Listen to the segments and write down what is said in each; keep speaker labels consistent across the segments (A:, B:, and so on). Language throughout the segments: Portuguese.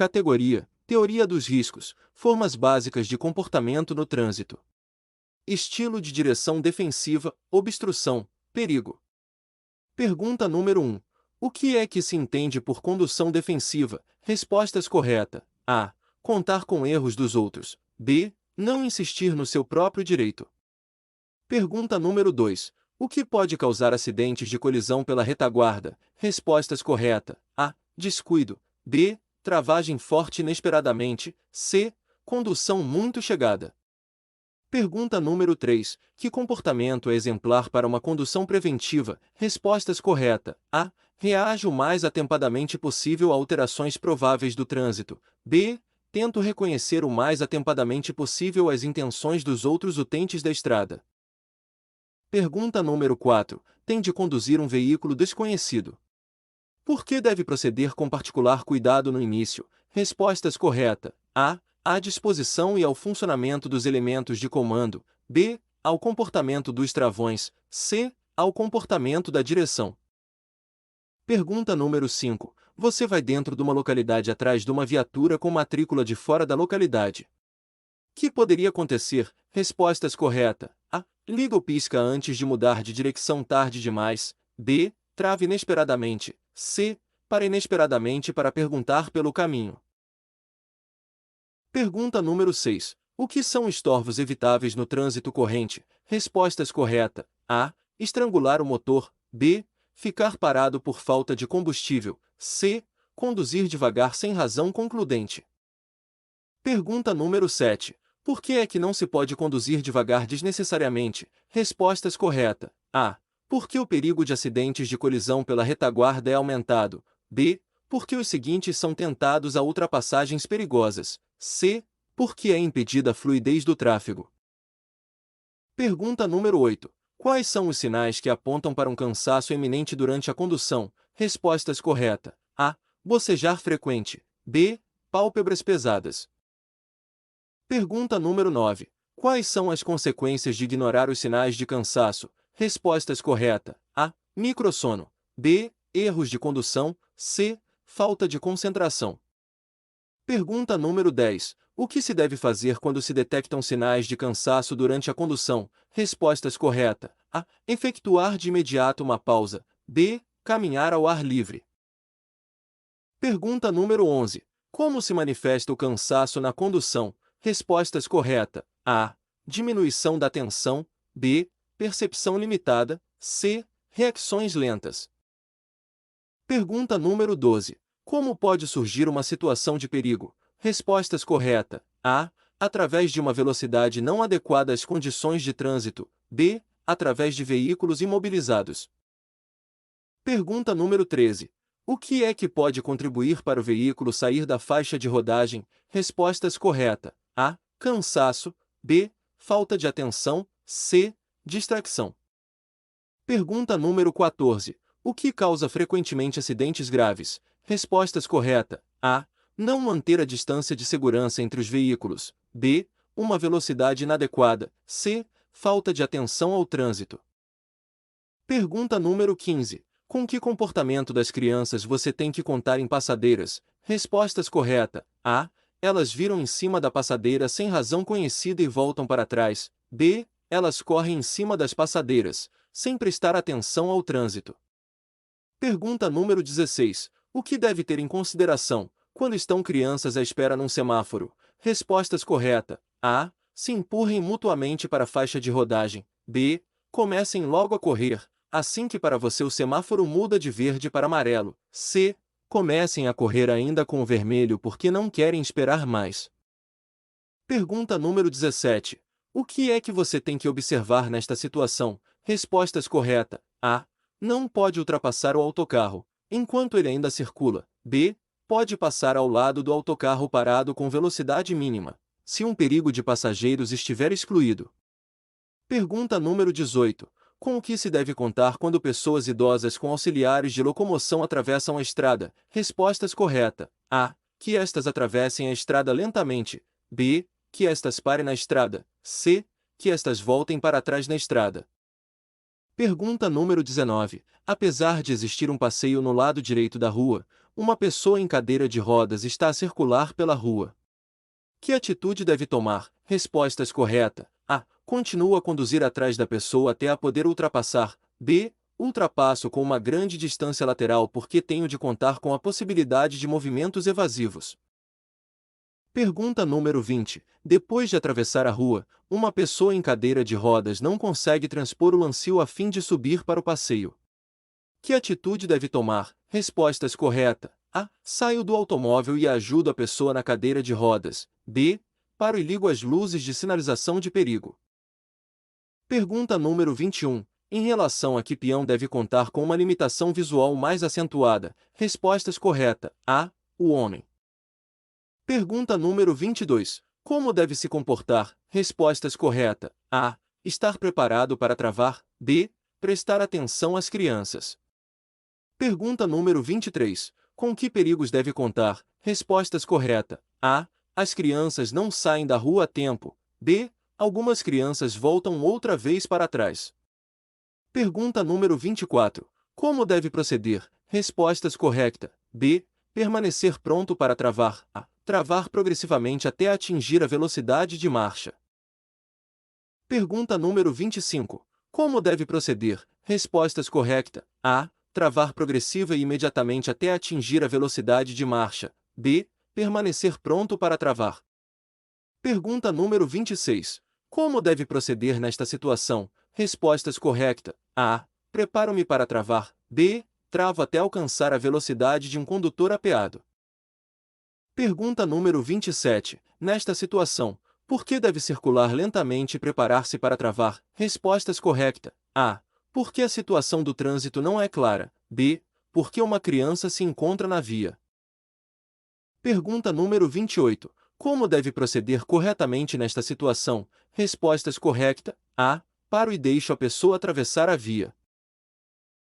A: Categoria: Teoria dos riscos, formas básicas de comportamento no trânsito. Estilo de direção defensiva, obstrução, perigo. Pergunta número 1. O que é que se entende por condução defensiva? Respostas correta. A. Contar com erros dos outros. B. Não insistir no seu próprio direito. Pergunta número 2. O que pode causar acidentes de colisão pela retaguarda? Respostas correta. A. Descuido. B. Travagem forte inesperadamente. C. Condução muito chegada. Pergunta número 3. Que comportamento é exemplar para uma condução preventiva? Respostas correta. A. Reage o mais atempadamente possível a alterações prováveis do trânsito. B. Tento reconhecer o mais atempadamente possível as intenções dos outros utentes da estrada. Pergunta número 4. Tem de conduzir um veículo desconhecido. Por que deve proceder com particular cuidado no início? Respostas correta. A. À disposição e ao funcionamento dos elementos de comando. B. Ao comportamento dos travões. C. Ao comportamento da direção. Pergunta número 5. Você vai dentro de uma localidade atrás de uma viatura com matrícula de fora da localidade. Que poderia acontecer? Respostas correta. A. Liga ou pisca antes de mudar de direção tarde demais. B. Trava inesperadamente. C. Para inesperadamente para perguntar pelo caminho. Pergunta número 6. O que são estorvos evitáveis no trânsito corrente? Respostas correta. A. Estrangular o motor. B. Ficar parado por falta de combustível. C. Conduzir devagar sem razão concludente. Pergunta número 7. Por que é que não se pode conduzir devagar desnecessariamente? Respostas correta. A. Porque o perigo de acidentes de colisão pela retaguarda é aumentado. B. Porque os seguintes são tentados a ultrapassagens perigosas. C. Porque é impedida a fluidez do tráfego. Pergunta número 8. Quais são os sinais que apontam para um cansaço iminente durante a condução? Respostas correta. A. Bocejar frequente. B. Pálpebras pesadas. Pergunta número 9. Quais são as consequências de ignorar os sinais de cansaço? Respostas correta. A. Microsono. B. Erros de condução. C. Falta de concentração. Pergunta número 10. O que se deve fazer quando se detectam sinais de cansaço durante a condução? Respostas correta. A. Efetuar de imediato uma pausa. B. Caminhar ao ar livre. Pergunta número 11. Como se manifesta o cansaço na condução? Respostas correta. A. Diminuição da tensão. B. Percepção limitada. C. Reações lentas. Pergunta número 12. Como pode surgir uma situação de perigo? Respostas correta. A. Através de uma velocidade não adequada às condições de trânsito. B. Através de veículos imobilizados. Pergunta número 13. O que é que pode contribuir para o veículo sair da faixa de rodagem? Respostas correta. A. Cansaço. B. Falta de atenção. C. Distração. Pergunta número 14. O que causa frequentemente acidentes graves? Respostas correta. A. Não manter a distância de segurança entre os veículos. B. Uma velocidade inadequada. C. Falta de atenção ao trânsito. Pergunta número 15. Com que comportamento das crianças você tem que contar em passadeiras? Respostas correta. A. Elas viram em cima da passadeira sem razão conhecida e voltam para trás. B. Elas correm em cima das passadeiras, sem prestar atenção ao trânsito. Pergunta número 16. O que deve ter em consideração quando estão crianças à espera num semáforo? Respostas correta. A. Se empurrem mutuamente para a faixa de rodagem. B. Comecem logo a correr, assim que para você o semáforo muda de verde para amarelo. C. Comecem a correr ainda com o vermelho porque não querem esperar mais. Pergunta número 17. O que é que você tem que observar nesta situação? Respostas correta. A. Não pode ultrapassar o autocarro, enquanto ele ainda circula. B. Pode passar ao lado do autocarro parado com velocidade mínima, se um perigo de passageiros estiver excluído. Pergunta número 18. Com o que se deve contar quando pessoas idosas com auxiliares de locomoção atravessam a estrada? Respostas correta. A. Que estas atravessem a estrada lentamente. B. Que estas parem na estrada. C. Que estas voltem para trás na estrada. Pergunta número 19. Apesar de existir um passeio no lado direito da rua, Uma pessoa em cadeira de rodas está a circular pela rua. Que atitude deve tomar? Respostas correta. A. Continuo a conduzir atrás da pessoa até a poder ultrapassar. B. Ultrapasso com uma grande distância lateral porque tenho de contar com a possibilidade de movimentos evasivos. Pergunta número 20. Depois de atravessar a rua, uma pessoa em cadeira de rodas não consegue transpor o lancio a fim de subir para o passeio. Que atitude deve tomar? Respostas correta. A. Saio do automóvel e ajudo a pessoa na cadeira de rodas. B. Paro e ligo as luzes de sinalização de perigo. Pergunta número 21. Em relação a que peão deve contar com uma limitação visual mais acentuada? Respostas correta. A. O homem. Pergunta número 22. Como deve se comportar? Respostas correta. A. Estar preparado para travar. B. Prestar atenção às crianças. Pergunta número 23. Com que perigos deve contar? Respostas correta. A. As crianças não saem da rua a tempo. B. Algumas crianças voltam outra vez para trás. Pergunta número 24. Como deve proceder? Respostas correta. B. Permanecer pronto para travar. A. Travar progressivamente até atingir a velocidade de marcha. Pergunta número 25. Como deve proceder? Respostas correta. A. Travar progressiva e imediatamente até atingir a velocidade de marcha. B. Permanecer pronto para travar. Pergunta número 26. Como deve proceder nesta situação? Respostas correta. A. Preparo-me para travar. B. Travo até alcançar a velocidade de um condutor apeado. Pergunta número 27. Nesta situação, por que deve circular lentamente e preparar-se para travar? Respostas correta. A. Porque a situação do trânsito não é clara. B. Porque uma criança se encontra na via. Pergunta número 28. Como deve proceder corretamente nesta situação? Respostas correta. A. Paro e deixo a pessoa atravessar a via.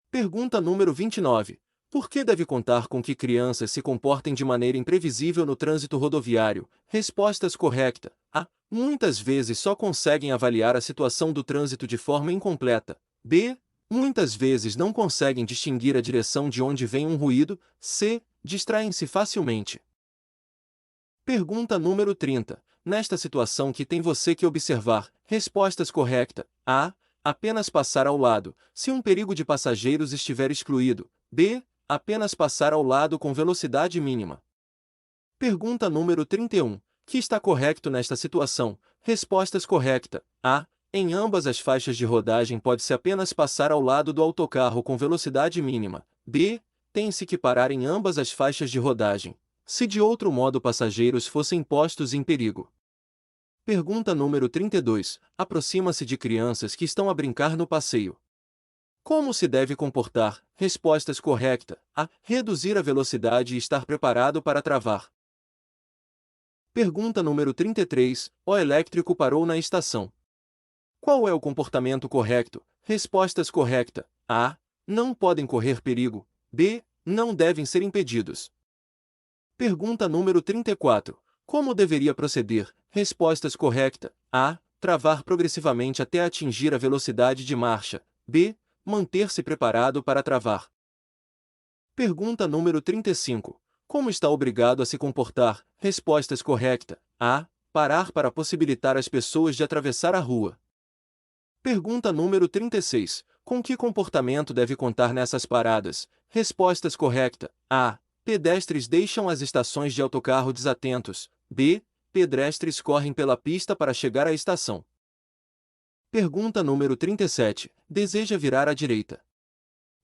A: Pergunta número 29. Por que deve contar com que crianças se comportem de maneira imprevisível no trânsito rodoviário? Respostas correta. A. Muitas vezes só conseguem avaliar a situação do trânsito de forma incompleta. B. Muitas vezes não conseguem distinguir a direção de onde vem um ruído. C. Distraem-se facilmente. Pergunta número 30. Nesta situação que tem você que observar? Respostas correta. A. Apenas passar ao lado, se um perigo de passageiros estiver excluído. B. Apenas passar ao lado com velocidade mínima. Pergunta número 31. Que está correto nesta situação? Respostas correta. A. Em ambas as faixas de rodagem pode-se apenas passar ao lado do autocarro com velocidade mínima. B. Tem-se que parar em ambas as faixas de rodagem, se de outro modo passageiros fossem postos em perigo. Pergunta número 32. Aproxima-se de crianças que estão a brincar no passeio. Como se deve comportar? Respostas correta. A. Reduzir a velocidade e estar preparado para travar. Pergunta número 33. O elétrico parou na estação. Qual é o comportamento correto? Respostas correta. A. Não podem correr perigo. B. Não devem ser impedidos. Pergunta número 34. Como deveria proceder? Respostas correta. A. Travar progressivamente até atingir a velocidade de marcha. B. Manter-se preparado para travar. Pergunta número 35. Como está obrigado a se comportar? Respostas correta. A. Parar para possibilitar às pessoas de atravessar a rua. Pergunta número 36. Com que comportamento deve contar nessas paradas? Respostas correta. A. Pedestres deixam as estações de autocarro desatentos. B. Pedestres correm pela pista para chegar à estação. Pergunta número 37. Deseja virar à direita.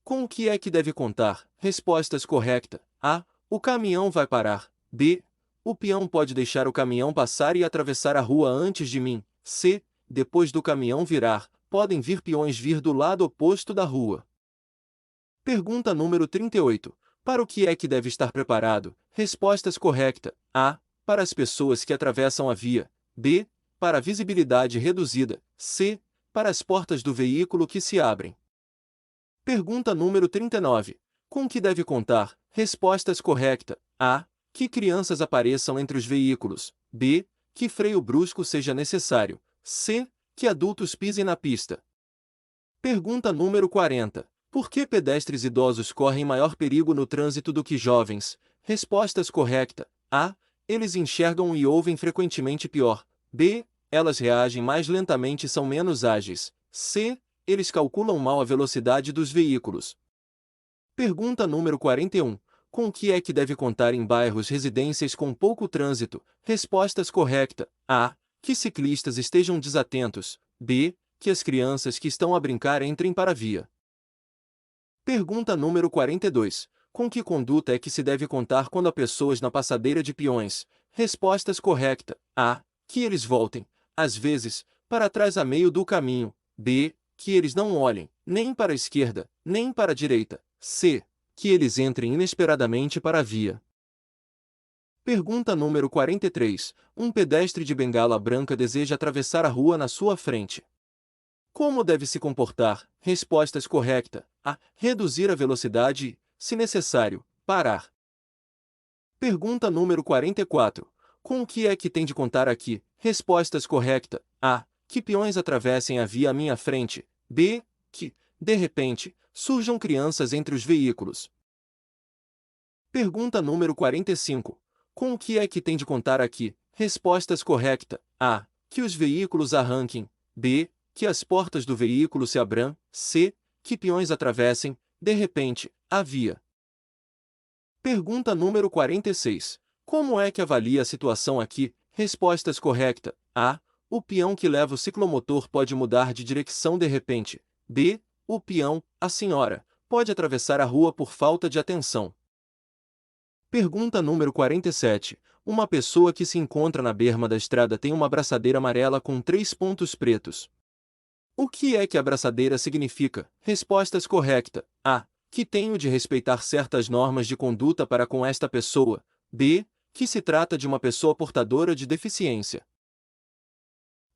A: Com o que é que deve contar? Respostas correta. A. O caminhão vai parar. B. O peão pode deixar o caminhão passar e atravessar a rua antes de mim. C. Depois do caminhão virar, podem vir peões vir do lado oposto da rua. Pergunta número 38. Para o que é que deve estar preparado? Respostas correta. A. Para as pessoas que atravessam a via. B. Para a visibilidade reduzida. C. Para as portas do veículo que se abrem. Pergunta número 39. Com que deve contar? Respostas correta. A. Que crianças apareçam entre os veículos. B. Que freio brusco seja necessário. C. Que adultos pisem na pista. Pergunta número 40. Por que pedestres idosos correm maior perigo no trânsito do que jovens? Respostas correta. A. Eles enxergam e ouvem frequentemente pior. B. Elas reagem mais lentamente e são menos ágeis. C. Eles calculam mal a velocidade dos veículos. Pergunta número 41. Com o que é que deve contar em bairros residências com pouco trânsito? Respostas correta. A. Que ciclistas estejam desatentos. B. Que as crianças que estão a brincar entrem para a via. Pergunta número 42. Com que conduta é que se deve contar quando há pessoas na passadeira de peões? Respostas correta. A. Que eles voltem, às vezes, para trás a meio do caminho. B. Que eles não olhem, nem para a esquerda, nem para a direita. C. Que eles entrem inesperadamente para a via. Pergunta número 43. Um pedestre de bengala branca deseja atravessar a rua na sua frente. Como deve se comportar? Respostas correta. A. Reduzir a velocidade e, se necessário, parar. Pergunta número 44. Com o que é que tem de contar aqui? Respostas correta. A. Que peões atravessem a via à minha frente. B. Que, de repente, surjam crianças entre os veículos. Pergunta número 45. Com o que é que tem de contar aqui? Respostas correta. A. Que os veículos arranquem. B. Que as portas do veículo se abram. C. Que peões atravessem, de repente, a via. Pergunta número 46. Como é que avalia a situação aqui? Respostas correta. A. O peão que leva o ciclomotor pode mudar de direção de repente. B. O peão, a senhora, pode atravessar a rua por falta de atenção. Pergunta número 47. Uma pessoa que se encontra na berma da estrada tem uma abraçadeira amarela com 3 pontos pretos. O que é que a abraçadeira significa? Respostas correta. A. Que tenho de respeitar certas normas de conduta para com esta pessoa. B. Que se trata de uma pessoa portadora de deficiência.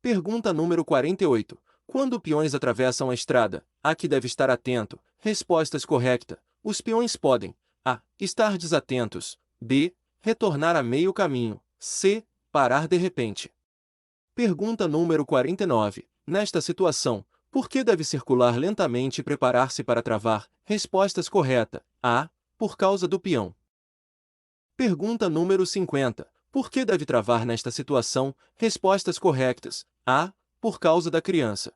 A: Pergunta número 48. Quando peões atravessam a estrada, a que deve estar atento? Respostas correta. Os peões podem: A. Estar desatentos. B. Retornar a meio caminho. C. Parar de repente. Pergunta número 49. Nesta situação, por que deve circular lentamente e preparar-se para travar? Respostas correta. A. Por causa do peão. Pergunta número 50. Por que deve travar nesta situação? Respostas corretas. A. Por causa da criança.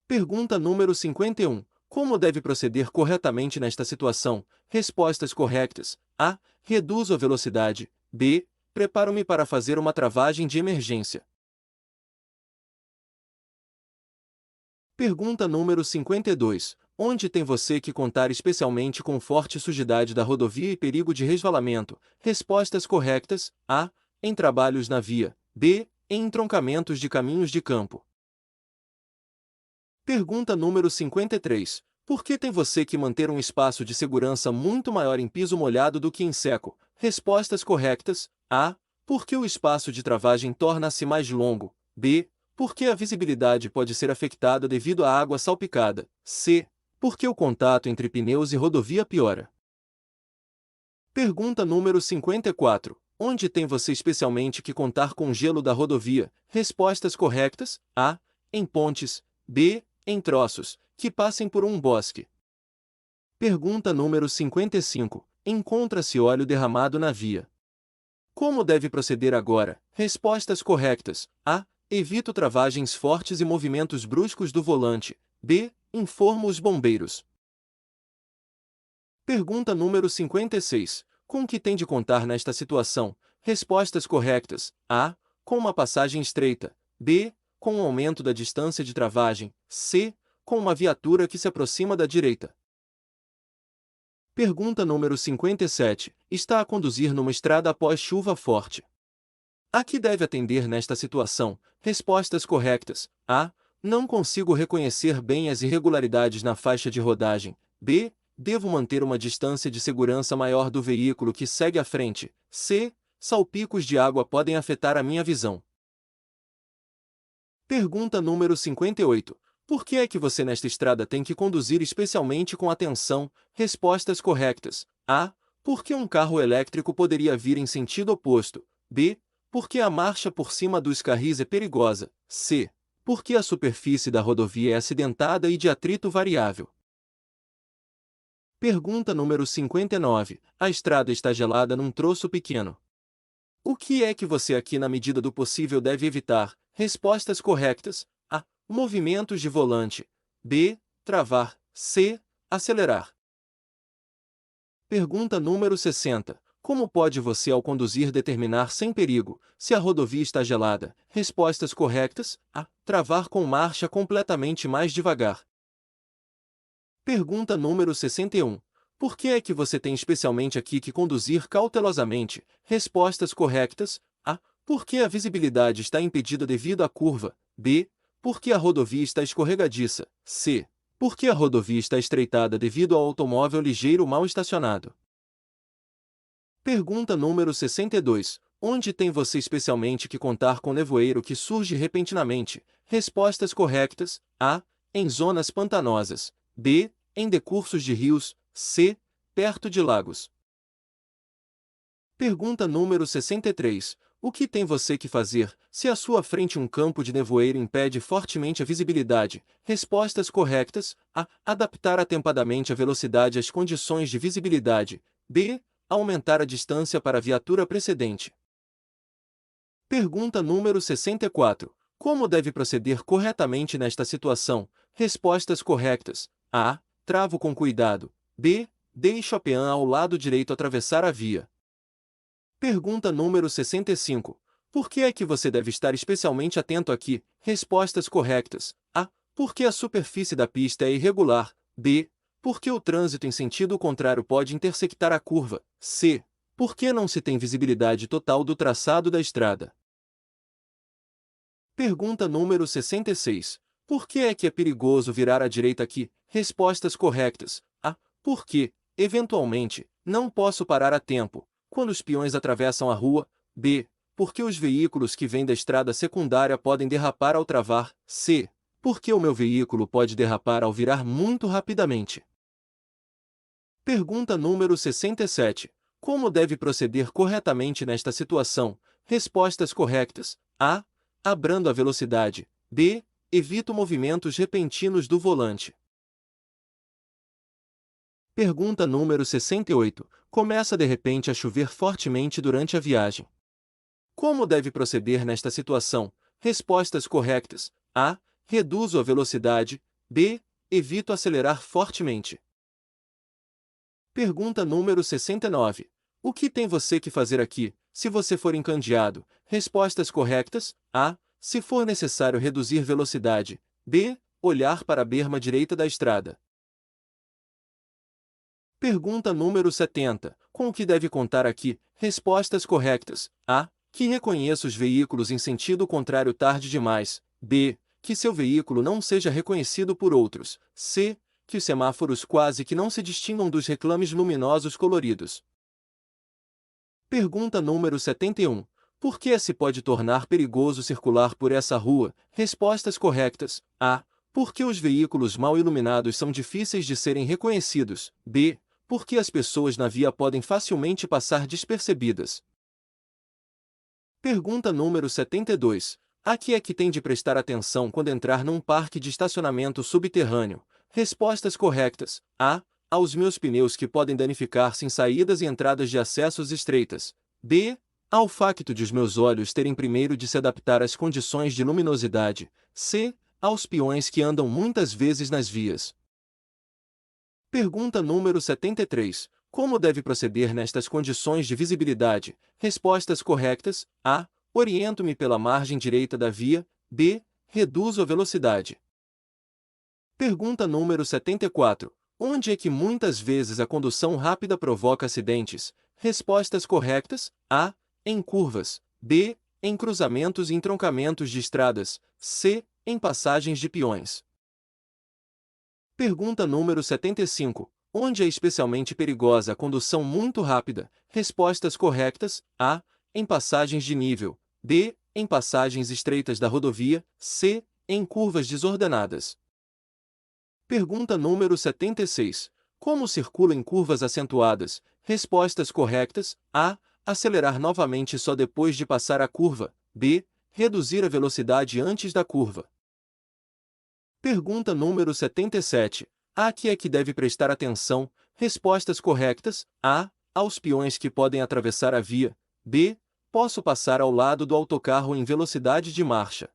A: Pergunta número 51. Como deve proceder corretamente nesta situação? Respostas corretas. A. Reduzo a velocidade. B. Preparo-me para fazer uma travagem de emergência. Pergunta número 52. Onde tem você que contar especialmente com forte sujidade da rodovia e perigo de resvalamento? Respostas corretas. A. Em trabalhos na via. B. Em entroncamentos de caminhos de campo. Pergunta número 53. Por que tem você que manter um espaço de segurança muito maior em piso molhado do que em seco? Respostas corretas. A. Porque o espaço de travagem torna-se mais longo. B. Porque a visibilidade pode ser afetada devido à água salpicada. C. Porque o contato entre pneus e rodovia piora. Pergunta número 54. Onde tem você especialmente que contar com gelo da rodovia? Respostas corretas. A. Em pontes. B. Em troços, que passem por um bosque. Pergunta número 55. Encontra-se óleo derramado na via. Como deve proceder agora? Respostas corretas. A. Evito travagens fortes e movimentos bruscos do volante. B. Informo os bombeiros. Pergunta número 56. Com que tem de contar nesta situação? Respostas corretas. A. Com uma passagem estreita. B. Com um aumento da distância de travagem. C. Com uma viatura que se aproxima da direita. Pergunta número 57. Está a conduzir numa estrada após chuva forte. A que deve atender nesta situação? Respostas corretas. A. Não consigo reconhecer bem as irregularidades na faixa de rodagem. B. Devo manter uma distância de segurança maior do veículo que segue à frente. C. Salpicos de água podem afetar a minha visão. Pergunta número 58. Por que é que você nesta estrada tem que conduzir especialmente com atenção? Respostas corretas. A. Porque um carro elétrico poderia vir em sentido oposto. B. Porque a marcha por cima dos carris é perigosa. C. Por que a superfície da rodovia é acidentada e de atrito variável? Pergunta número 59. A estrada está gelada num troço pequeno. O que é que você aqui na medida do possível deve evitar? Respostas corretas. A. Movimentos de volante. B. Travar. C. Acelerar. Pergunta número 60. Como pode você ao conduzir determinar sem perigo, se a rodovia está gelada? Respostas corretas. A. Travar com marcha completamente mais devagar. Pergunta número 61. Por que é que você tem especialmente aqui que conduzir cautelosamente? Respostas corretas. A. Porque a visibilidade está impedida devido à curva. B. Porque a rodovia está escorregadiça. C. Porque a rodovia está estreitada devido ao automóvel ligeiro mal estacionado. Pergunta número 62. Onde tem você especialmente que contar com nevoeiro que surge repentinamente? Respostas corretas. A. Em zonas pantanosas. B. Em decursos de rios. C. Perto de lagos. Pergunta número 63. O que tem você que fazer, se à sua frente um campo de nevoeiro impede fortemente a visibilidade? Respostas corretas. A. Adaptar atempadamente a velocidade às condições de visibilidade. B. Aumentar a distância para a viatura precedente. Pergunta número 64. Como deve proceder corretamente nesta situação? Respostas corretas. A. Travo com cuidado. B. Deixe o peão ao lado direito atravessar a via. Pergunta número 65. Por que é que você deve estar especialmente atento aqui? Respostas corretas. A. Porque a superfície da pista é irregular. B. Porque o trânsito em sentido contrário pode intersectar a curva. C. Porque não se tem visibilidade total do traçado da estrada. Pergunta número 66. Por que é perigoso virar à direita aqui? Respostas corretas. A. Porque, eventualmente, não posso parar a tempo quando os peões atravessam a rua. B. Porque os veículos que vêm da estrada secundária podem derrapar ao travar. C. Porque o meu veículo pode derrapar ao virar muito rapidamente. Pergunta número 67. Como deve proceder corretamente nesta situação? Respostas corretas. A. Abrando a velocidade. B. Evito movimentos repentinos do volante. Pergunta número 68. Começa de repente a chover fortemente durante a viagem. Como deve proceder nesta situação? Respostas corretas. A. Reduzo a velocidade. B. Evito acelerar fortemente. Pergunta número 69. O que tem você que fazer aqui, se você for encandeado? Respostas corretas. A. Se for necessário reduzir velocidade. B. Olhar para a berma direita da estrada. Pergunta número 70. Com o que deve contar aqui? Respostas corretas. A. Que reconheça os veículos em sentido contrário tarde demais. B. Que seu veículo não seja reconhecido por outros. C. Que os semáforos quase que não se distingam dos reclames luminosos coloridos. Pergunta número 71. Por que se pode tornar perigoso circular por essa rua? Respostas corretas. A. Porque os veículos mal iluminados são difíceis de serem reconhecidos. B. Porque as pessoas na via podem facilmente passar despercebidas. Pergunta número 72. A que é que tem de prestar atenção quando entrar num parque de estacionamento subterrâneo? Respostas corretas. A. Aos meus pneus que podem danificar-se em saídas e entradas de acessos estreitas. B. Ao facto de os meus olhos terem primeiro de se adaptar às condições de luminosidade. C. Aos peões que andam muitas vezes nas vias. Pergunta número 73. Como deve proceder nestas condições de visibilidade? Respostas corretas. A. Oriento-me pela margem direita da via. B. Reduzo a velocidade. Pergunta número 74. Onde é que muitas vezes a condução rápida provoca acidentes? Respostas corretas. A. Em curvas. B. Em cruzamentos e entroncamentos de estradas. C. Em passagens de peões. Pergunta número 75. Onde é especialmente perigosa a condução muito rápida? Respostas corretas. A. Em passagens de nível. B. Em passagens estreitas da rodovia. C. Em curvas desordenadas. Pergunta número 76. Como circula em curvas acentuadas? Respostas corretas. A. Acelerar novamente só depois de passar a curva. B. Reduzir a velocidade antes da curva. Pergunta número 77. A que é que deve prestar atenção? Respostas corretas. A. Aos peões que podem atravessar a via. B. Posso passar ao lado do autocarro em velocidade de marcha.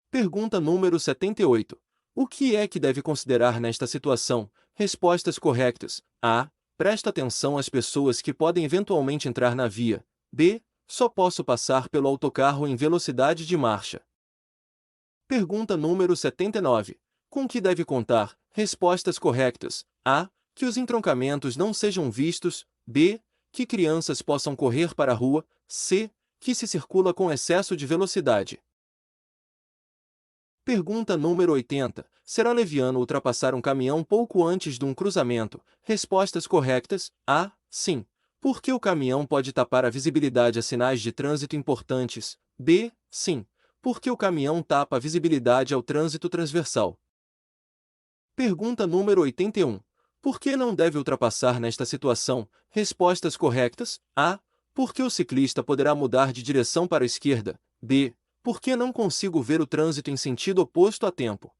A: Pergunta número 78. O que é que deve considerar nesta situação? Respostas corretas. A. Presta atenção às pessoas que podem eventualmente entrar na via. B. Só posso passar pelo autocarro em velocidade de marcha. Pergunta número 79. Com que deve contar? Respostas corretas. A. Que os entroncamentos não sejam vistos. B. Que crianças possam correr para a rua. C. Que se circula com excesso de velocidade. Pergunta número 80. Será leviano ultrapassar um caminhão pouco antes de um cruzamento? Respostas corretas. A. Sim. Porque o caminhão pode tapar a visibilidade a sinais de trânsito importantes. B. Sim. Porque o caminhão tapa a visibilidade ao trânsito transversal. Pergunta número 81. Por que não deve ultrapassar nesta situação? Respostas corretas. A. Porque o ciclista poderá mudar de direção para a esquerda. B. Porque não consigo ver o trânsito em sentido oposto a tempo.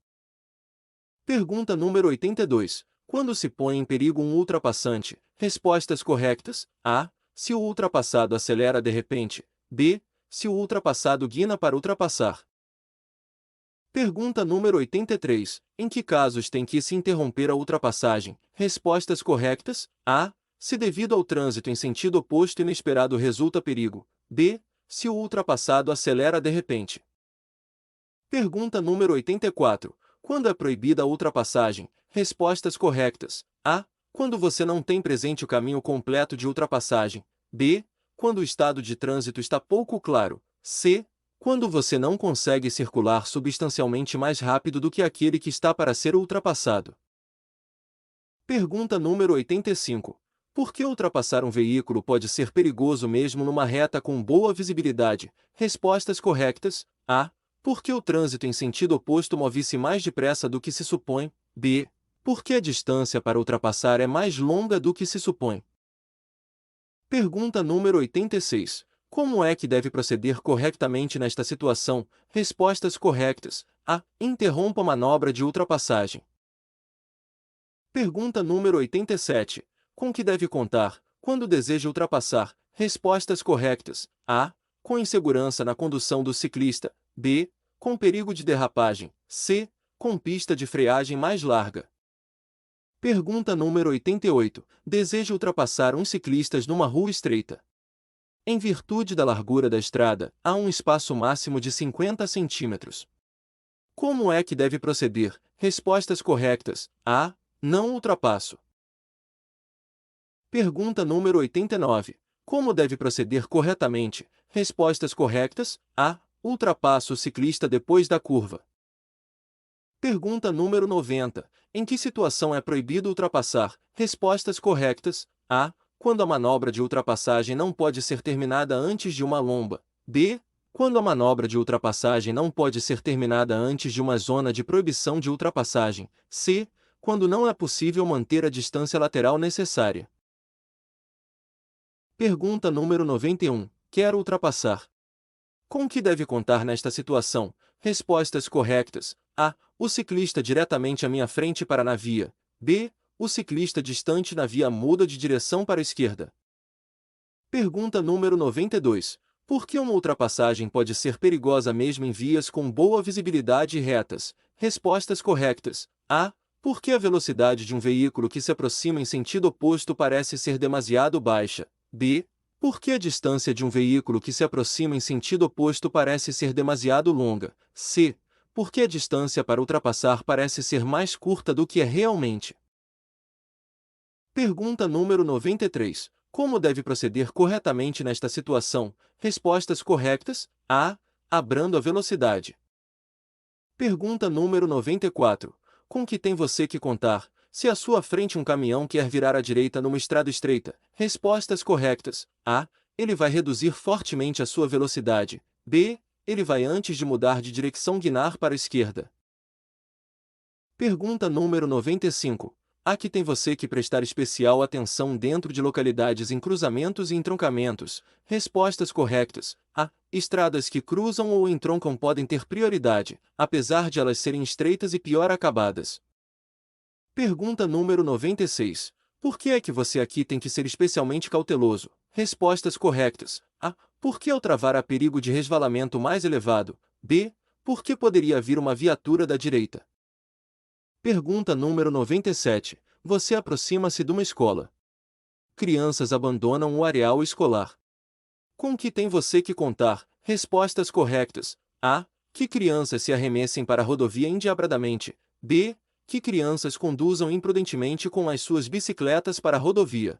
A: Pergunta número 82. Quando se põe em perigo um ultrapassante? Respostas corretas. A. Se o ultrapassado acelera de repente. B. Se o ultrapassado guina para ultrapassar. Pergunta número 83. Em que casos tem que se interromper a ultrapassagem? Respostas corretas. A. Se devido ao trânsito em sentido oposto inesperado resulta perigo. B. Se o ultrapassado acelera de repente. Pergunta número 84. Quando é proibida a ultrapassagem? Respostas corretas. A. Quando você não tem presente o caminho completo de ultrapassagem. B. Quando o estado de trânsito está pouco claro. C. Quando você não consegue circular substancialmente mais rápido do que aquele que está para ser ultrapassado. Pergunta número 85. Por que ultrapassar um veículo pode ser perigoso mesmo numa reta com boa visibilidade? Respostas corretas. A. Porque o trânsito em sentido oposto move-se mais depressa do que se supõe. B. Porque a distância para ultrapassar é mais longa do que se supõe. Pergunta número 86. Como é que deve proceder corretamente nesta situação? Respostas corretas. A. Interrompa a manobra de ultrapassagem. Pergunta número 87. Com que deve contar quando deseja ultrapassar? Respostas corretas. A. Com insegurança na condução do ciclista. B. Com perigo de derrapagem. C. Com pista de freagem mais larga. Pergunta número 88. Deseja ultrapassar uns ciclistas numa rua estreita. Em virtude da largura da estrada, há um espaço máximo de 50 centímetros. Como é que deve proceder? Respostas corretas. A. Não ultrapasso. Pergunta número 89. Como deve proceder corretamente? Respostas corretas. A. Ultrapasso o ciclista depois da curva. Pergunta número 90. Em que situação é proibido ultrapassar? Respostas corretas. A. Quando a manobra de ultrapassagem não pode ser terminada antes de uma lomba. B. Quando a manobra de ultrapassagem não pode ser terminada antes de uma zona de proibição de ultrapassagem. C. Quando não é possível manter a distância lateral necessária. Pergunta número 91. Quero ultrapassar. Com que deve contar nesta situação? Respostas corretas. A. O ciclista diretamente à minha frente para na via. B. O ciclista distante na via muda de direção para a esquerda. Pergunta número 92. Por que uma ultrapassagem pode ser perigosa mesmo em vias com boa visibilidade e retas? Respostas corretas. A. Porque a velocidade de um veículo que se aproxima em sentido oposto parece ser demasiado baixa. B. Porque a distância de um veículo que se aproxima em sentido oposto parece ser demasiado longa. C. Porque a distância para ultrapassar parece ser mais curta do que é realmente. Pergunta número 93. Como deve proceder corretamente nesta situação? Respostas corretas. A. Abrando a velocidade. Pergunta número 94. Com que tem você que contar? Se à sua frente um caminhão quer virar à direita numa estrada estreita. Respostas corretas. A. Ele vai reduzir fortemente a sua velocidade. B. Ele vai antes de mudar de direção guinar para a esquerda. Pergunta número 95. A que tem você que prestar especial atenção dentro de localidades em cruzamentos e entroncamentos. Respostas corretas. A. estradas que cruzam ou entroncam podem ter prioridade, apesar de elas serem estreitas e pior acabadas. Pergunta número 96. Por que é que você aqui tem que ser especialmente cauteloso? Respostas corretas. A. Porque ao travar há perigo de resvalamento mais elevado. B. Porque poderia vir uma viatura da direita. Pergunta número 97. Você aproxima-se de uma escola. Crianças abandonam o areal escolar. Com que tem você que contar? Respostas corretas. A. Que crianças se arremessem para a rodovia endiabradamente. B. Que crianças conduzam imprudentemente com as suas bicicletas para a rodovia.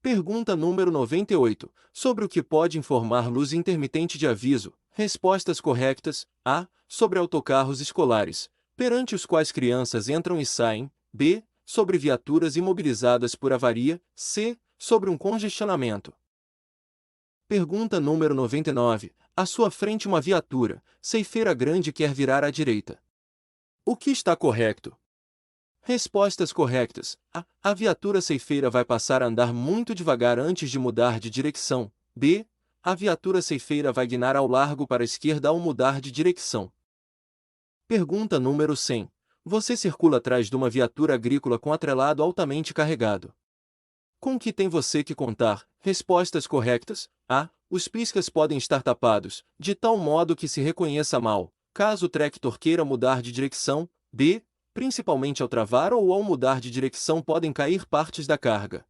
A: Pergunta número 98. Sobre o que pode informar luz intermitente de aviso? Respostas corretas. A. Sobre autocarros escolares, perante os quais crianças entram e saem. B. Sobre viaturas imobilizadas por avaria. C. Sobre um congestionamento. Pergunta número 99. À sua frente uma viatura, ceifeira grande quer virar à direita. O que está correto? Respostas corretas. A. A viatura ceifeira vai passar a andar muito devagar antes de mudar de direção. B. A viatura ceifeira vai guinar ao largo para a esquerda ao mudar de direção. Pergunta número 100. Você circula atrás de uma viatura agrícola com atrelado altamente carregado. Com que tem você que contar? Respostas corretas. A. Os piscas podem estar tapados, de tal modo que se reconheça mal, caso o tractor queira mudar de direção. B. Principalmente ao travar ou ao mudar de direção podem cair partes da carga.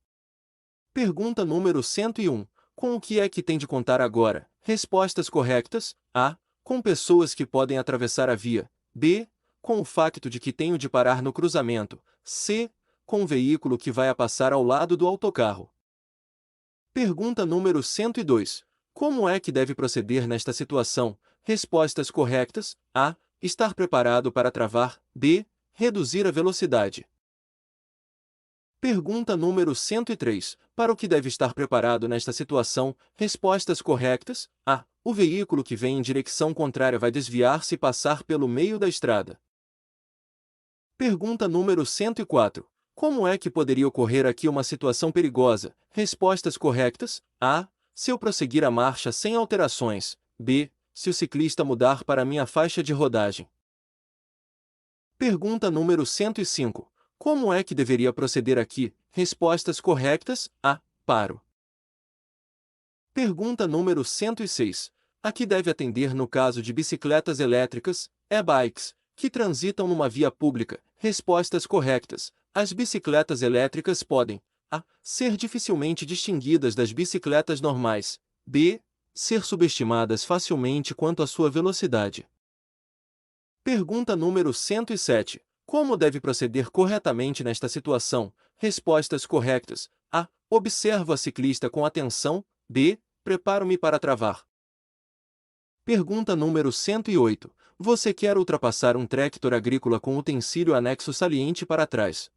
A: Pergunta número 101. Com o que é que tem de contar agora? Respostas corretas. A. Com pessoas que podem atravessar a via. B. Com o facto de que tenho de parar no cruzamento. C. Com o veículo que vai a passar ao lado do autocarro. Pergunta número 102. Como é que deve proceder nesta situação? Respostas corretas. A. Estar preparado para travar. B. Reduzir a velocidade. Pergunta número 103. Para o que deve estar preparado nesta situação? Respostas corretas. A. O veículo que vem em direção contrária vai desviar-se e passar pelo meio da estrada. Pergunta número 104. Como é que poderia ocorrer aqui uma situação perigosa? Respostas corretas. A. Se eu prosseguir a marcha sem alterações. B. Se o ciclista mudar para minha faixa de rodagem. Pergunta número 105. Como é que deveria proceder aqui? Respostas corretas. A. Paro. Pergunta número 106. A que deve atender no caso de bicicletas elétricas, e-bikes, que transitam numa via pública? Respostas corretas. As bicicletas elétricas podem: A. Ser dificilmente distinguidas das bicicletas normais. B. Ser subestimadas facilmente quanto à sua velocidade. Pergunta número 107. Como deve proceder corretamente nesta situação? Respostas corretas. A. Observo a ciclista com atenção. B. Preparo-me para travar. Pergunta número 108. Você quer ultrapassar um tractor agrícola com utensílio anexo saliente para trás.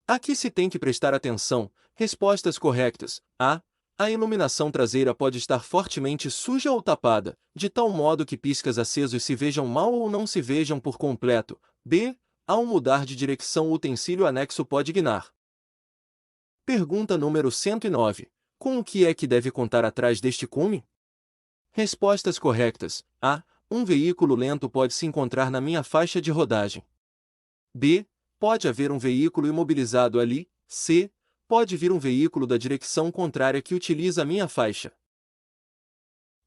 A: Aqui se tem que prestar atenção. Respostas corretas. A. A iluminação traseira pode estar fortemente suja ou tapada, de tal modo que piscas acesos se vejam mal ou não se vejam por completo. B. Ao mudar de direção o utensílio anexo pode guinar. Pergunta número 109. Com o que é que deve contar atrás deste cume? Respostas corretas. A. Um veículo lento pode se encontrar na minha faixa de rodagem. B. Pode haver um veículo imobilizado ali. C. Pode vir um veículo da direção contrária que utiliza a minha faixa.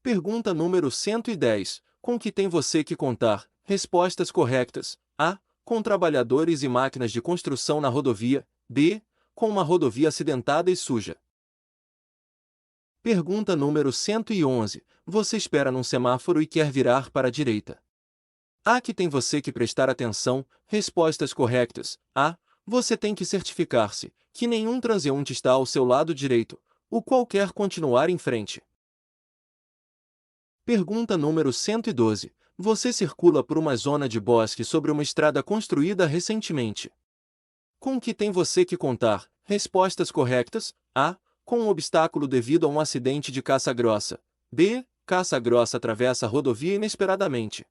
A: Pergunta número 110. Com que tem você que contar? Respostas corretas. A. Com trabalhadores e máquinas de construção na rodovia. B. Com uma rodovia acidentada e suja. Pergunta número 111. Você espera num semáforo e quer virar para a direita. A. Que tem você que prestar atenção. Respostas corretas. A. Você tem que certificar-se que nenhum transeunte está ao seu lado direito, o qual quer continuar em frente. Pergunta número 112. Você circula por uma zona de bosque sobre uma estrada construída recentemente. Com que tem você que contar? Respostas corretas. A. Com um obstáculo devido a um acidente de caça-grossa. B. Caça-grossa atravessa a rodovia inesperadamente.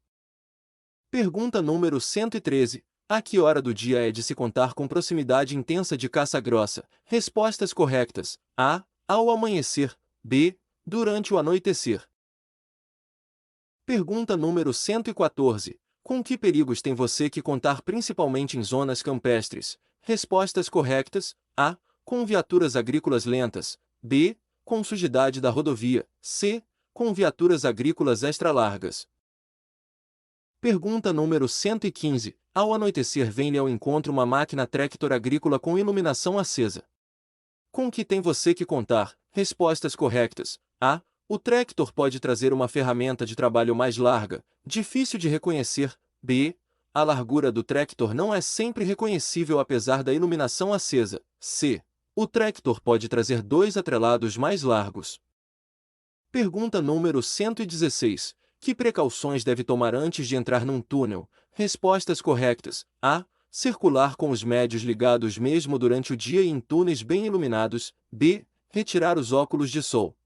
A: Pergunta número 113. A que hora do dia é de se contar com proximidade intensa de caça-grossa? Respostas corretas. A. Ao amanhecer. B. Durante o anoitecer. Pergunta número 114. Com que perigos tem você que contar principalmente em zonas campestres? Respostas corretas. A. Com viaturas agrícolas lentas. B. Com sujidade da rodovia. C. Com viaturas agrícolas extra-largas. Pergunta número 115. Ao anoitecer vem-lhe ao encontro uma máquina tractor agrícola com iluminação acesa. Com que tem você que contar? Respostas corretas. A. O tractor pode trazer uma ferramenta de trabalho mais larga, difícil de reconhecer. B. A largura do tractor não é sempre reconhecível apesar da iluminação acesa. C. O tractor pode trazer dois atrelados mais largos. Pergunta número 116. Que precauções deve tomar antes de entrar num túnel? Respostas corretas. A. Circular com os médios ligados mesmo durante o dia e em túneis bem iluminados. B. Retirar os óculos de sol.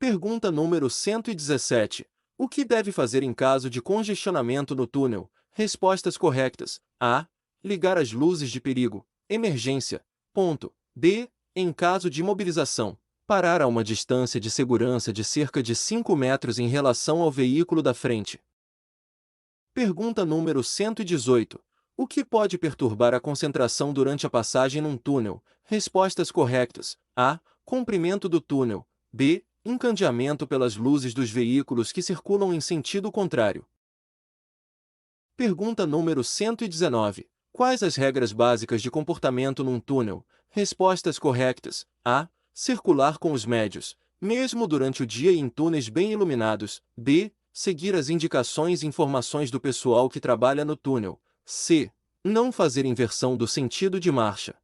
A: Pergunta número 117. O que deve fazer em caso de congestionamento no túnel? Respostas corretas. A. Ligar as luzes de perigo. Emergência. Ponto. B. Em caso de imobilização, parar a uma distância de segurança de cerca de 5 metros em relação ao veículo da frente. Pergunta número 118. O que pode perturbar a concentração durante a passagem num túnel? Respostas corretas. A. Comprimento do túnel. B. Encandeamento pelas luzes dos veículos que circulam em sentido contrário. Pergunta número 119. Quais as regras básicas de comportamento num túnel? Respostas corretas. A. Circular com os médios, mesmo durante o dia e em túneis bem iluminados. B. Seguir as indicações e informações do pessoal que trabalha no túnel. C. Não fazer inversão do sentido de marcha.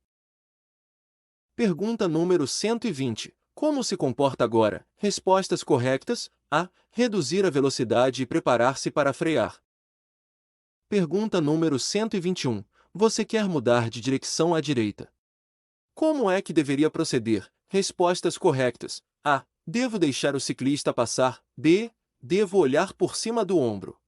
A: Pergunta número 120. Como se comporta agora? Respostas corretas. A. Reduzir a velocidade e preparar-se para frear. Pergunta número 121. Você quer mudar de direção à direita. Como é que deveria proceder? Respostas corretas. A. Devo deixar o ciclista passar. B. Devo olhar por cima do ombro.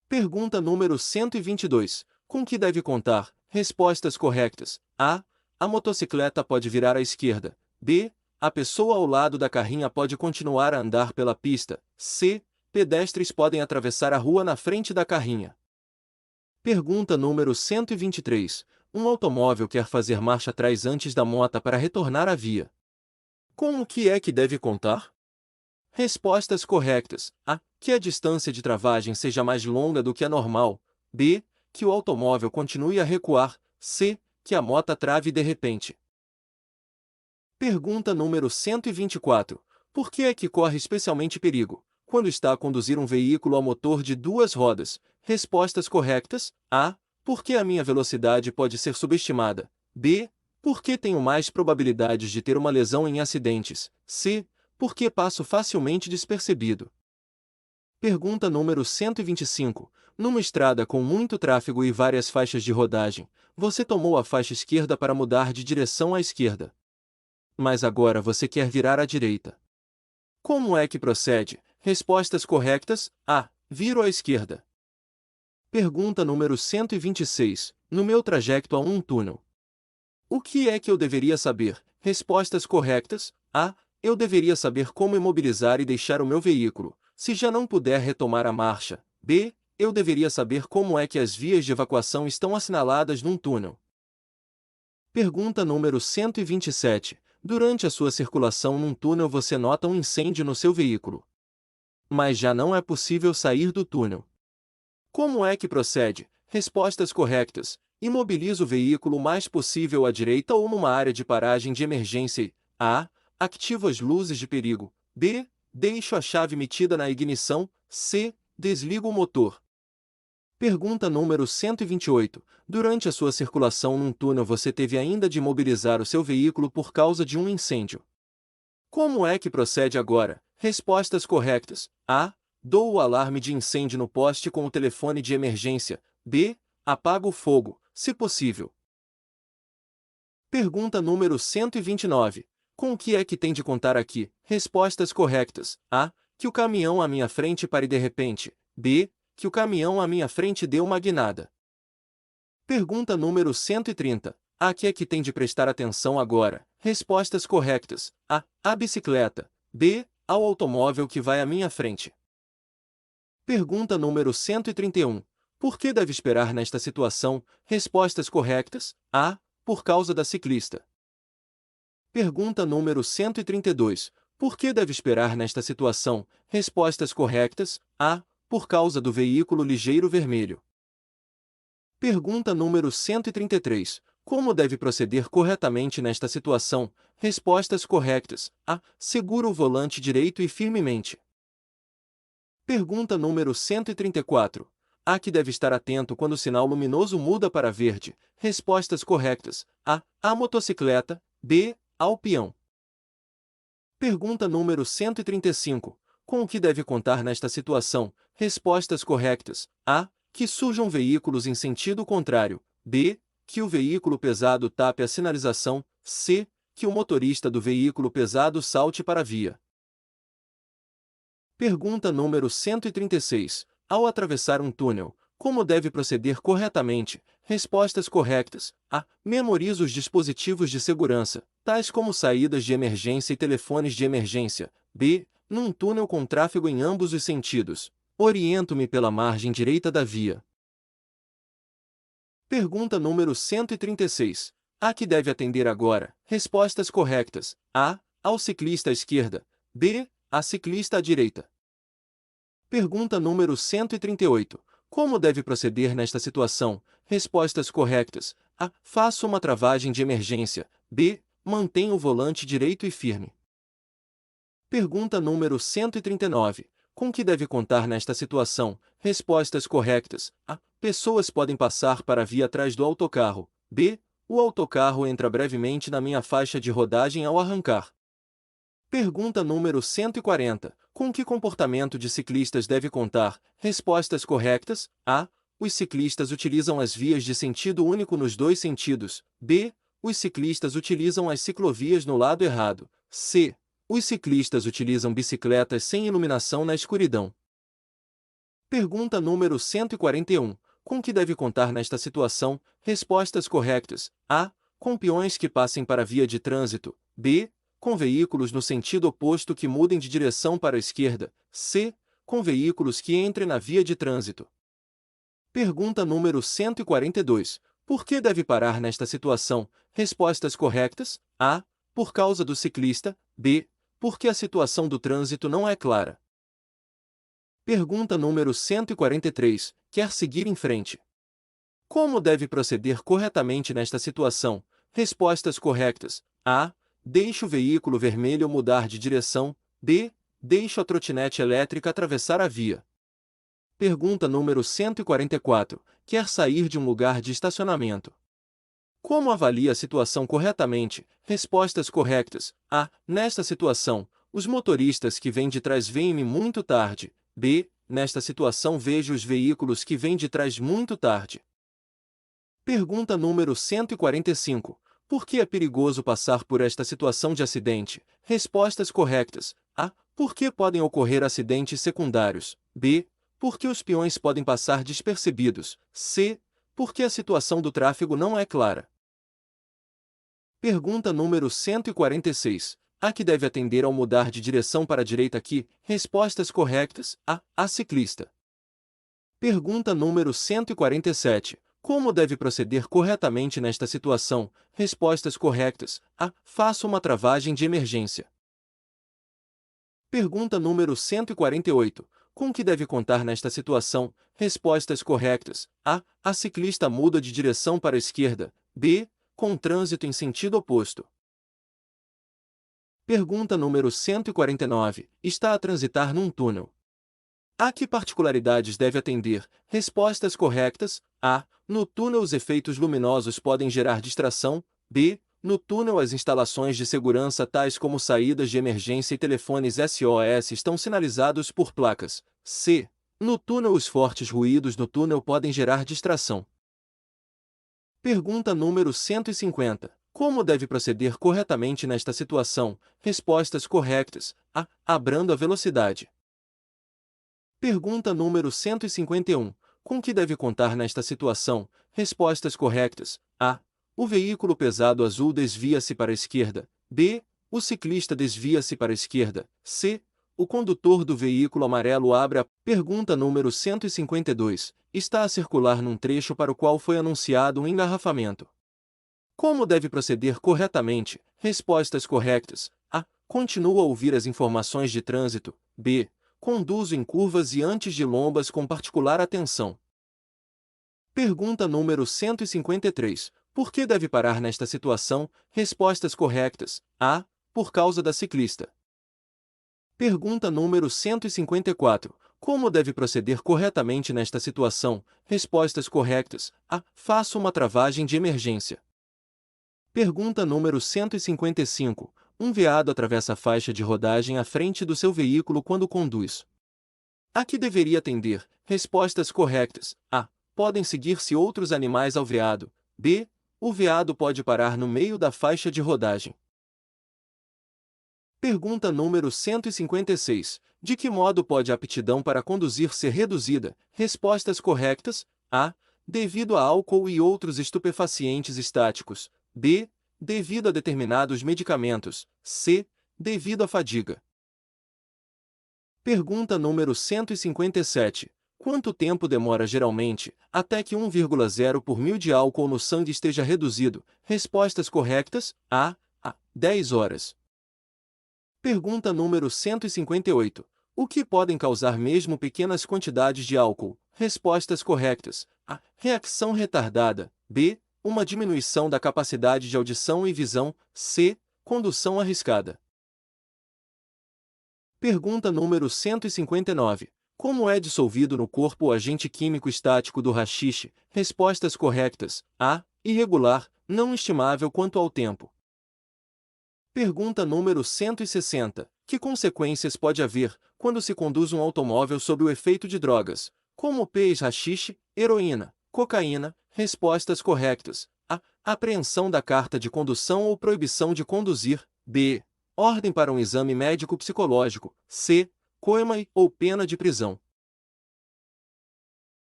A: Pergunta número 122. Com que deve contar? Respostas corretas. A. A motocicleta pode virar à esquerda. B. A pessoa ao lado da carrinha pode continuar a andar pela pista. C. Pedestres podem atravessar a rua na frente da carrinha. Pergunta número 123. Um automóvel quer fazer marcha atrás antes da moto para retornar à via. Com o que é que deve contar? Respostas corretas. A. Que a distância de travagem seja mais longa do que a normal. B. Que o automóvel continue a recuar. C. Que a moto trave de repente. Pergunta número 124. Por que é que corre especialmente perigo quando está a conduzir um veículo a motor de duas rodas? Respostas corretas. A. Porque a minha velocidade pode ser subestimada. B. Porque tenho mais probabilidades de ter uma lesão em acidentes. C. Porque passo facilmente despercebido. Pergunta número 125. Numa estrada com muito tráfego e várias faixas de rodagem, você tomou a faixa esquerda para mudar de direção à esquerda. Mas agora você quer virar à direita. Como é que procede? Respostas corretas. A. Viro à esquerda. Pergunta número 126. No meu trajeto a um túnel. O que é que eu deveria saber? Respostas corretas. A. Eu deveria saber como imobilizar e deixar o meu veículo, se já não puder retomar a marcha. B. Eu deveria saber como é que as vias de evacuação estão assinaladas num túnel. Pergunta número 127. Durante a sua circulação num túnel você nota um incêndio no seu veículo. Mas já não é possível sair do túnel. Como é que procede? Respostas corretas. Imobiliza o veículo o mais possível à direita ou numa área de paragem de emergência. A. Ativa as luzes de perigo. B. Deixo a chave metida na ignição. C. Desligo o motor. Pergunta número 128. Durante a sua circulação num túnel você teve ainda de imobilizar o seu veículo por causa de um incêndio. Como é que procede agora? Respostas corretas. A. Dou o alarme de incêndio no poste com o telefone de emergência. B. Apago o fogo, se possível. Pergunta número 129. Com o que é que tem de contar aqui? Respostas corretas. A. Que o caminhão à minha frente pare de repente. B. Que o caminhão à minha frente deu uma guinada. Pergunta número 130. A que é que tem de prestar atenção agora? Respostas corretas. A. A bicicleta. B. Ao automóvel que vai à minha frente. Pergunta número 131. Por que deve esperar nesta situação? Respostas corretas. A. Por causa da ciclista. Pergunta número 132. Por que deve esperar nesta situação? Respostas corretas. A. Por causa do veículo ligeiro vermelho. Pergunta número 133. Como deve proceder corretamente nesta situação? Respostas corretas. A. Segura o volante direito e firmemente. Pergunta número 134. A. Que deve estar atento quando o sinal luminoso muda para verde. Respostas corretas. A. A motocicleta. B. Ao peão. Pergunta número 135. Com o que deve contar nesta situação? Respostas corretas. A. Que surjam veículos em sentido contrário. B. Que o veículo pesado tape a sinalização. C. Que o motorista do veículo pesado salte para a via. Pergunta número 136. Ao atravessar um túnel, como deve proceder corretamente? Respostas corretas. A. Memoriza os dispositivos de segurança, tais como saídas de emergência e telefones de emergência. B. Num túnel com tráfego em ambos os sentidos, oriento-me pela margem direita da via. Pergunta número 136. A que deve atender agora? Respostas corretas. A. Ao ciclista à esquerda. B. A ciclista à direita. Pergunta número 138. Como deve proceder nesta situação? Respostas corretas. A. Faça uma travagem de emergência. B. Mantenha o volante direito e firme. Pergunta número 139. Com que deve contar nesta situação? Respostas corretas. A. Pessoas podem passar para a via atrás do autocarro. B. O autocarro entra brevemente na minha faixa de rodagem ao arrancar. Pergunta número 140. Com que comportamento de ciclistas deve contar? Respostas corretas. A. Os ciclistas utilizam as vias de sentido único nos dois sentidos. B. Os ciclistas utilizam as ciclovias no lado errado. C. Os ciclistas utilizam bicicletas sem iluminação na escuridão. Pergunta número 141. Com que deve contar nesta situação? Respostas corretas. A. Com peões que passem para a via de trânsito. B. Com veículos no sentido oposto que mudem de direção para a esquerda. C. Com veículos que entrem na via de trânsito. Pergunta número 142. Por que deve parar nesta situação? Respostas corretas. A. Por causa do ciclista. B. Porque a situação do trânsito não é clara. Pergunta número 143. Quer seguir em frente? Como deve proceder corretamente nesta situação? Respostas corretas. A. Deixe o veículo vermelho mudar de direção. B. Deixe a trotinete elétrica atravessar a via. Pergunta número 144. Quer sair de um lugar de estacionamento? Como avalia a situação corretamente? Respostas corretas. A. Nesta situação, os motoristas que vêm de trás veem-me muito tarde. B. Nesta situação vejo os veículos que vêm de trás muito tarde. Pergunta número 145. Por que é perigoso passar por esta situação de acidente? Respostas corretas. A. Porque podem ocorrer acidentes secundários. B. Porque os peões podem passar despercebidos. C. Porque a situação do tráfego não é clara. Pergunta número 146. A que deve atender ao mudar de direção para a direita aqui? Respostas corretas. A. A ciclista. Pergunta número 147. Como deve proceder corretamente nesta situação? Respostas corretas. A. Faça uma travagem de emergência. Pergunta número 148. Com que deve contar nesta situação? Respostas corretas. A. A ciclista muda de direção para a esquerda. B. Com trânsito em sentido oposto. Pergunta número 149. Está a transitar num túnel. A que particularidades deve atender? Respostas corretas. A. No túnel os efeitos luminosos podem gerar distração. B. No túnel as instalações de segurança tais como saídas de emergência e telefones SOS estão sinalizados por placas. C. No túnel os fortes ruídos no túnel podem gerar distração. Pergunta número 150. Como deve proceder corretamente nesta situação? Respostas corretas. A. Abrando a velocidade. Pergunta número 151. Com que deve contar nesta situação? Respostas corretas. A. O veículo pesado azul desvia-se para a esquerda. B. O ciclista desvia-se para a esquerda. C. O condutor do veículo amarelo abre a pergunta número 152. Está a circular num trecho para o qual foi anunciado um engarrafamento. Como deve proceder corretamente? Respostas corretas. A. Continua a ouvir as informações de trânsito. B. Conduzo em curvas e antes de lombas com particular atenção. Pergunta número 153. Por que deve parar nesta situação? Respostas corretas. A. Por causa da ciclista. Pergunta número 154. Como deve proceder corretamente nesta situação? Respostas corretas. A. Faça uma travagem de emergência. Pergunta número 155. Um veado atravessa a faixa de rodagem à frente do seu veículo quando conduz. A que deveria atender? Respostas corretas. A. Podem seguir-se outros animais ao veado. B. O veado pode parar no meio da faixa de rodagem. Pergunta número 156. De que modo pode a aptidão para conduzir ser reduzida? Respostas corretas. A. Devido a álcool e outros estupefacientes estáticos. B. Devido a determinados medicamentos. C. Devido à fadiga. Pergunta número 157. Quanto tempo demora geralmente até que 1,0 por mil de álcool no sangue esteja reduzido? Respostas corretas. A. 10 horas. Pergunta número 158. O que podem causar mesmo pequenas quantidades de álcool? Respostas corretas. A. Reação retardada. B. Uma diminuição da capacidade de audição e visão. C. Condução arriscada. Pergunta número 159. Como é dissolvido no corpo o agente químico estático do haxixe? Respostas corretas. A. Irregular, não estimável quanto ao tempo. Pergunta número 160. Que consequências pode haver quando se conduz um automóvel sob o efeito de drogas, como pez, haxixe, heroína, cocaína? Respostas corretas. A. Apreensão da carta de condução ou proibição de conduzir. B. Ordem para um exame médico-psicológico. C. Coima ou pena de prisão.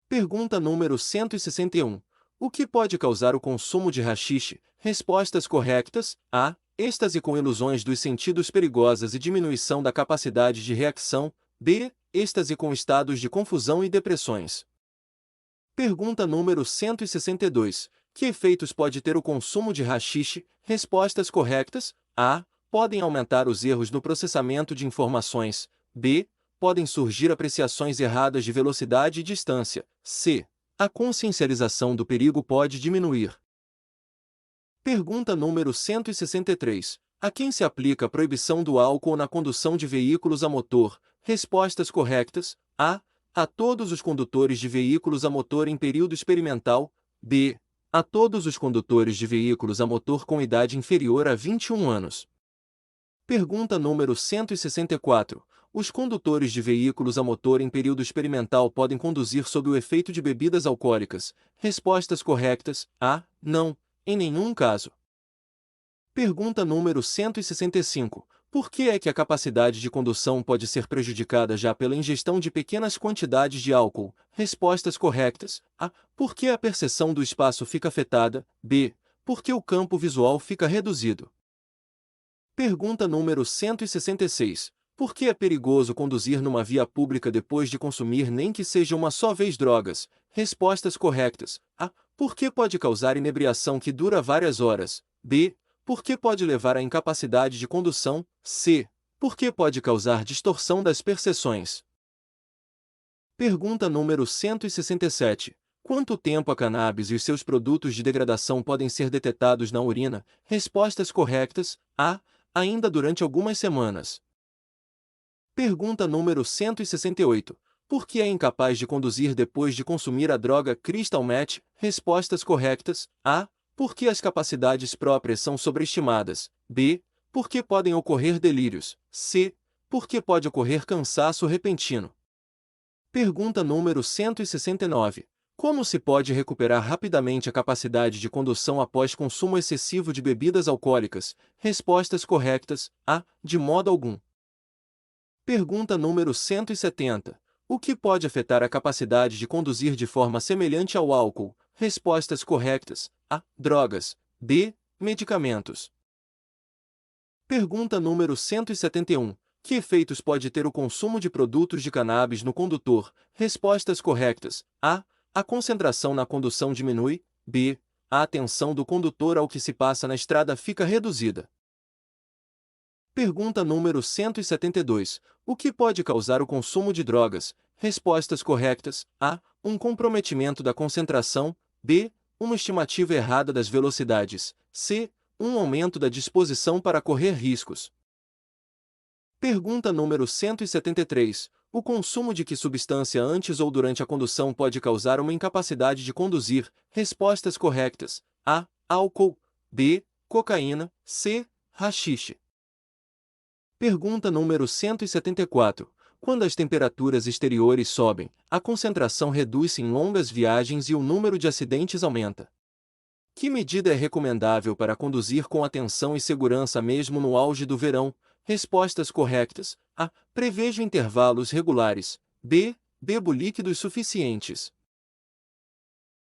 A: Pergunta número 161. O que pode causar o consumo de haxixe? Respostas corretas. A. Êxtase com ilusões dos sentidos perigosas e diminuição da capacidade de reação. B. Êxtase com estados de confusão e depressões. Pergunta número 162. Que efeitos pode ter o consumo de haxixe? Respostas corretas. A. Podem aumentar os erros no processamento de informações. B. Podem surgir apreciações erradas de velocidade e distância. C. A consciencialização do perigo pode diminuir. Pergunta número 163. A quem se aplica a proibição do álcool na condução de veículos a motor? Respostas corretas. A. A todos os condutores de veículos a motor em período experimental. B. A todos os condutores de veículos a motor com idade inferior a 21 anos. Pergunta número 164. Os condutores de veículos a motor em período experimental podem conduzir sob o efeito de bebidas alcoólicas? Respostas corretas. A. Não, em nenhum caso. Pergunta número 165. Por que é que a capacidade de condução pode ser prejudicada já pela ingestão de pequenas quantidades de álcool? Respostas corretas. A. Porque a percepção do espaço fica afetada. B. Porque o campo visual fica reduzido. Pergunta número 166. Por que é perigoso conduzir numa via pública depois de consumir nem que seja uma só vez drogas? Respostas corretas. A. Porque pode causar inebriação que dura várias horas. B. Porque pode levar à incapacidade de condução. C. Porque pode causar distorção das percepções. Pergunta número 167. Quanto tempo a cannabis e os seus produtos de degradação podem ser detectados na urina? Respostas corretas. A. Ainda durante algumas semanas. Pergunta número 168. Por que é incapaz de conduzir depois de consumir a droga Crystal Meth? Respostas corretas. A. Porque as capacidades próprias são sobreestimadas. B. Porque podem ocorrer delírios. C. Porque pode ocorrer cansaço repentino. Pergunta número 169. Como se pode recuperar rapidamente a capacidade de condução após consumo excessivo de bebidas alcoólicas? Respostas corretas. A. De modo algum. Pergunta número 170. O que pode afetar a capacidade de conduzir de forma semelhante ao álcool? Respostas corretas. A. Drogas. B. Medicamentos. Pergunta número 171. Que efeitos pode ter o consumo de produtos de cannabis no condutor? Respostas corretas. A. A concentração na condução diminui. B. A atenção do condutor ao que se passa na estrada fica reduzida. Pergunta número 172. O que pode causar o consumo de drogas? Respostas corretas. A. Um comprometimento da concentração. B. Uma estimativa errada das velocidades. C. Um aumento da disposição para correr riscos. Pergunta número 173. O consumo de que substância antes ou durante a condução pode causar uma incapacidade de conduzir? Respostas corretas. A. Álcool. B. Cocaína. C. Haxixe. Pergunta número 174. Quando as temperaturas exteriores sobem, a concentração reduz-se em longas viagens e o número de acidentes aumenta. Que medida é recomendável para conduzir com atenção e segurança mesmo no auge do verão? Respostas corretas. A. Prevejo intervalos regulares. B. Bebo líquidos suficientes.